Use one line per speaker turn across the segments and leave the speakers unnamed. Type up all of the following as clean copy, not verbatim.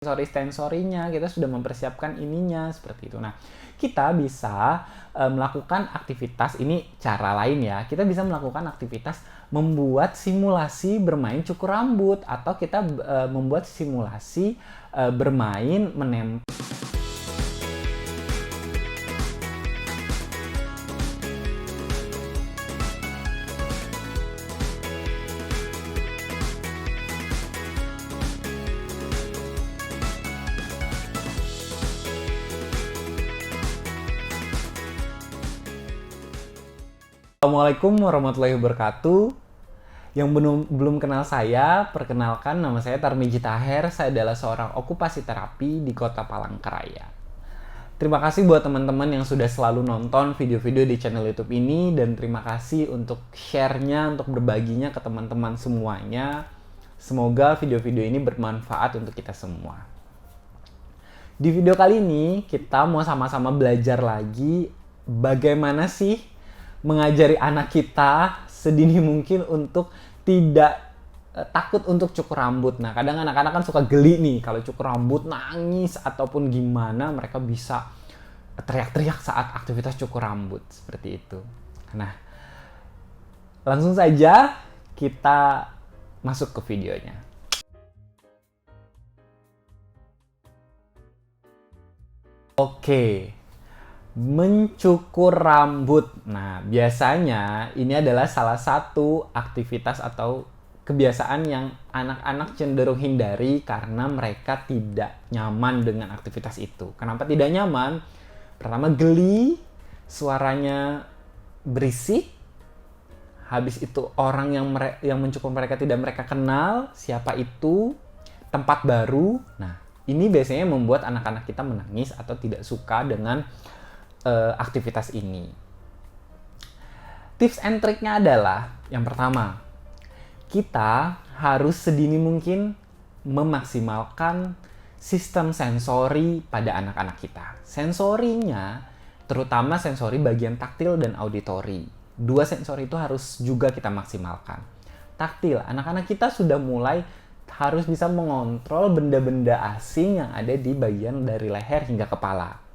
sensorinya, kita sudah mempersiapkan ininya, seperti itu. Nah, kita bisa melakukan aktivitas, ini cara lain ya, kita bisa melakukan aktivitas membuat simulasi bermain cukur rambut, atau kita membuat simulasi bermain menempel. Assalamualaikum warahmatullahi wabarakatuh. Yang belum kenal saya, perkenalkan, nama saya Tarmiji Taher. Saya adalah seorang okupasi terapi di Kota Palangkaraya. Terima kasih buat teman-teman yang sudah selalu nonton video-video di channel YouTube ini, dan terima kasih untuk share-nya, untuk berbaginya ke teman-teman semuanya. Semoga video-video ini bermanfaat untuk kita semua. Di video kali ini kita mau sama-sama belajar lagi bagaimana sih mengajari anak kita sedini mungkin untuk tidak takut untuk cukur rambut. Nah, kadang anak-anak kan suka geli nih kalau cukur rambut, nangis ataupun gimana, mereka bisa teriak-teriak saat aktivitas cukur rambut seperti itu. Nah, langsung saja kita masuk ke videonya. Oke. Mencukur rambut. Nah, biasanya ini adalah salah satu aktivitas atau kebiasaan yang anak-anak cenderung hindari karena mereka tidak nyaman dengan aktivitas itu. Kenapa tidak nyaman? Pertama, geli, suaranya berisik. Habis itu orang yang mencukur mereka tidak mereka kenal, siapa itu, tempat baru. Nah, ini biasanya membuat anak-anak kita menangis atau tidak suka dengan aktivitas ini. Tips and triknya adalah, yang pertama, kita harus sedini mungkin memaksimalkan sistem sensori pada anak-anak kita. Sensorinya, terutama sensori bagian taktil dan auditori. Dua sensori itu harus juga kita maksimalkan. Taktil, anak-anak kita sudah mulai harus bisa mengontrol benda-benda asing yang ada di bagian dari leher hingga kepala.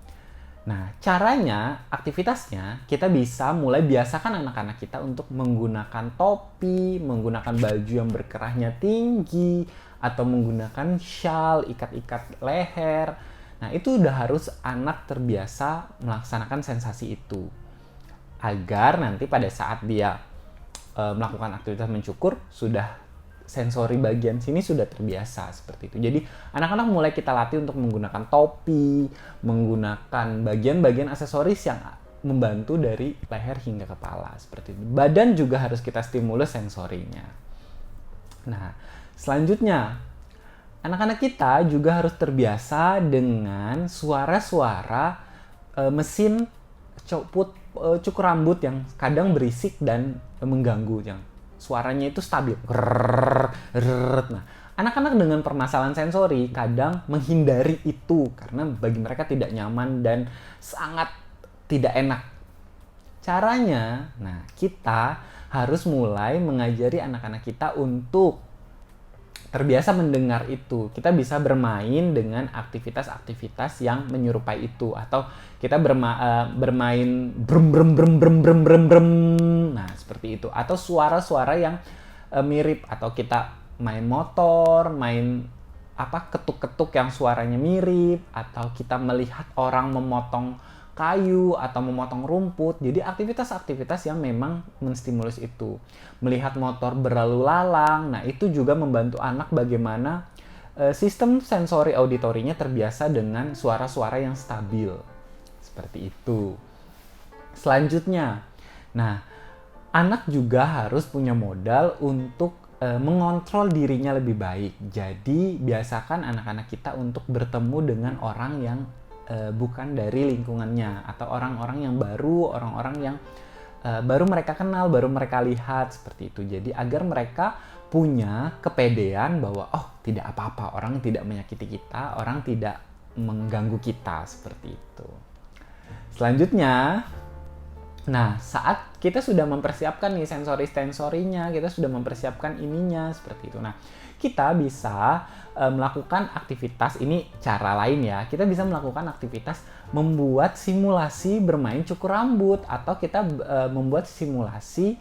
Nah, caranya, aktivitasnya, kita bisa mulai biasakan anak-anak kita untuk menggunakan topi, menggunakan baju yang berkerahnya tinggi, atau menggunakan shawl, ikat-ikat leher. Nah, itu udah harus anak terbiasa melaksanakan sensasi itu. Agar nanti pada saat dia melakukan aktivitas mencukur, sudah sensori bagian sini sudah terbiasa seperti itu. Jadi anak-anak mulai kita latih untuk menggunakan topi, menggunakan bagian-bagian aksesoris yang membantu dari leher hingga kepala seperti itu. Badan juga harus kita stimulus sensorinya. Nah, selanjutnya anak-anak kita juga harus terbiasa dengan suara-suara mesin cukur rambut yang kadang berisik dan mengganggu, yang suaranya itu stabil. Nah, anak-anak dengan permasalahan sensori kadang menghindari itu karena bagi mereka tidak nyaman dan sangat tidak enak. Caranya, nah, kita harus mulai mengajari anak-anak kita untuk terbiasa mendengar itu. Kita bisa bermain dengan aktivitas-aktivitas yang menyerupai itu, atau kita bermain brum brum brum brum brum brum brum. Nah, seperti itu. Atau suara-suara yang mirip, atau kita main motor, main ketuk-ketuk yang suaranya mirip, atau kita melihat orang memotong kayu atau memotong rumput. Jadi aktivitas-aktivitas yang memang menstimulus itu. Melihat motor berlalu lalang, nah itu juga membantu anak bagaimana sistem sensori auditorinya terbiasa dengan suara-suara yang stabil. Seperti itu. Selanjutnya, nah, anak juga harus punya modal untuk mengontrol dirinya lebih baik. Jadi biasakan anak-anak kita untuk bertemu dengan orang yang bukan dari lingkungannya, atau orang-orang yang baru, orang-orang yang baru mereka kenal, baru mereka lihat, seperti itu. Jadi agar mereka punya kepedean bahwa tidak apa-apa, orang tidak menyakiti kita, orang tidak mengganggu kita, seperti itu. Selanjutnya, nah, saat kita sudah mempersiapkan nih sensori-sensorinya, kita sudah mempersiapkan ininya, seperti itu. Nah, kita bisa melakukan aktivitas, ini cara lain ya, kita bisa melakukan aktivitas membuat simulasi bermain cukur rambut, atau kita membuat simulasi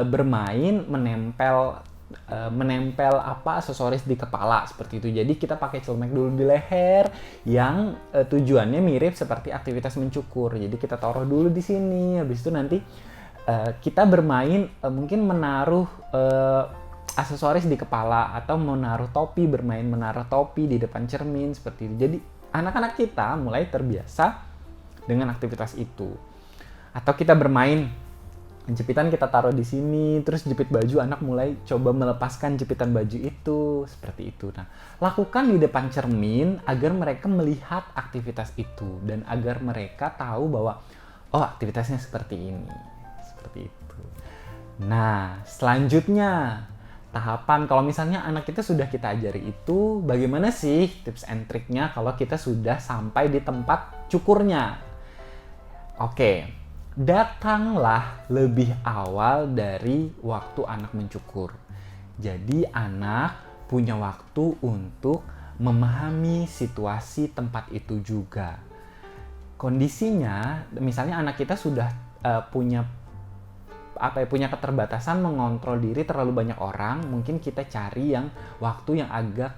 bermain menempel aksesoris di kepala seperti itu. Jadi kita pakai celemek dulu di leher yang tujuannya mirip seperti aktivitas mencukur. Jadi kita taruh dulu di sini, habis itu nanti kita bermain mungkin menaruh aksesoris di kepala, atau bermain menaruh topi di depan cermin seperti itu. Jadi anak-anak kita mulai terbiasa dengan aktivitas itu. Atau kita bermain jepitan, kita taruh di sini, terus jepit baju, anak mulai coba melepaskan jepitan baju itu, seperti itu. Nah, lakukan di depan cermin agar mereka melihat aktivitas itu dan agar mereka tahu bahwa oh, aktivitasnya seperti ini, seperti itu. Nah, selanjutnya tahapan kalau misalnya anak kita sudah kita ajari itu, bagaimana sih tips and triknya kalau kita sudah sampai di tempat cukurnya? Oke, datanglah lebih awal dari waktu anak mencukur. Jadi anak punya waktu untuk memahami situasi tempat itu juga. Kondisinya, misalnya anak kita sudah punya keterbatasan mengontrol diri terlalu banyak orang, mungkin kita cari yang waktu yang agak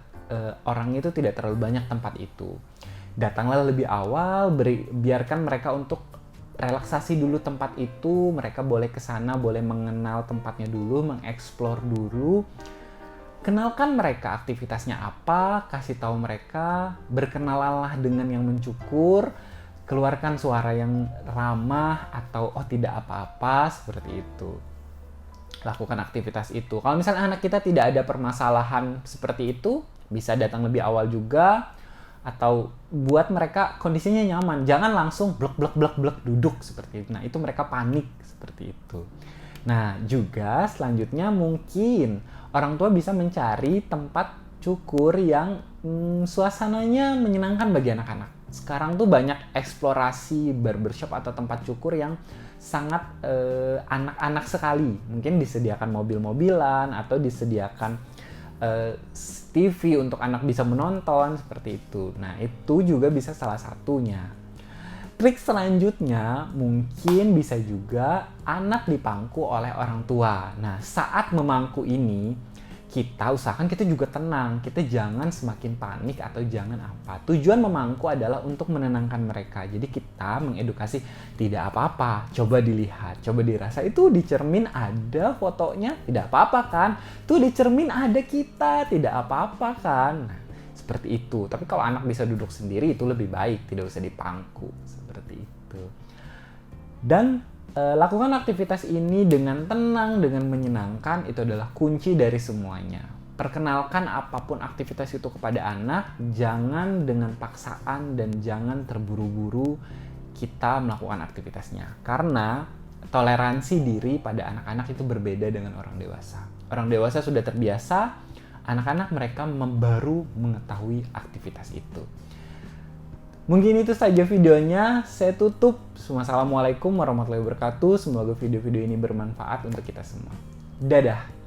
orang itu tidak terlalu banyak tempat itu. Datanglah lebih awal, biarkan mereka untuk relaksasi dulu tempat itu, mereka boleh ke sana, boleh mengenal tempatnya dulu, mengeksplor dulu. Kenalkan mereka aktivitasnya apa, kasih tahu mereka, berkenalanlah dengan yang mencukur, keluarkan suara yang ramah atau oh tidak apa-apa, seperti itu. Lakukan aktivitas itu. Kalau misalnya anak kita tidak ada permasalahan seperti itu, bisa datang lebih awal juga, atau buat mereka kondisinya nyaman. Jangan langsung blek duduk seperti itu. Nah, itu mereka panik seperti itu. Nah, juga selanjutnya mungkin orang tua bisa mencari tempat cukur yang suasananya menyenangkan bagi anak-anak. Sekarang tuh banyak eksplorasi barbershop atau tempat cukur yang sangat anak-anak sekali. Mungkin disediakan mobil-mobilan atau disediakan TV untuk anak bisa menonton seperti itu. Nah, itu juga bisa salah satunya. Trik selanjutnya mungkin bisa juga anak dipangku oleh orang tua. Nah, saat memangku ini kita usahakan kita juga tenang, kita jangan semakin panik atau jangan apa. Tujuan memangku adalah untuk menenangkan mereka. Jadi kita mengedukasi, tidak apa-apa, coba dilihat, coba dirasa. Itu di cermin ada fotonya, tidak apa-apa kan? Tuh di cermin ada kita, tidak apa-apa kan? Nah, seperti itu. Tapi kalau anak bisa duduk sendiri itu lebih baik, tidak usah dipangku, seperti itu. Dan lakukan aktivitas ini dengan tenang, dengan menyenangkan, itu adalah kunci dari semuanya. Perkenalkan apapun aktivitas itu kepada anak, jangan dengan paksaan dan jangan terburu-buru kita melakukan aktivitasnya. Karena toleransi diri pada anak-anak itu berbeda dengan orang dewasa. Orang dewasa sudah terbiasa, anak-anak mereka baru mengetahui aktivitas itu. Mungkin itu saja videonya, saya tutup. Assalamualaikum warahmatullahi wabarakatuh. Semoga video-video ini bermanfaat untuk kita semua. Dadah!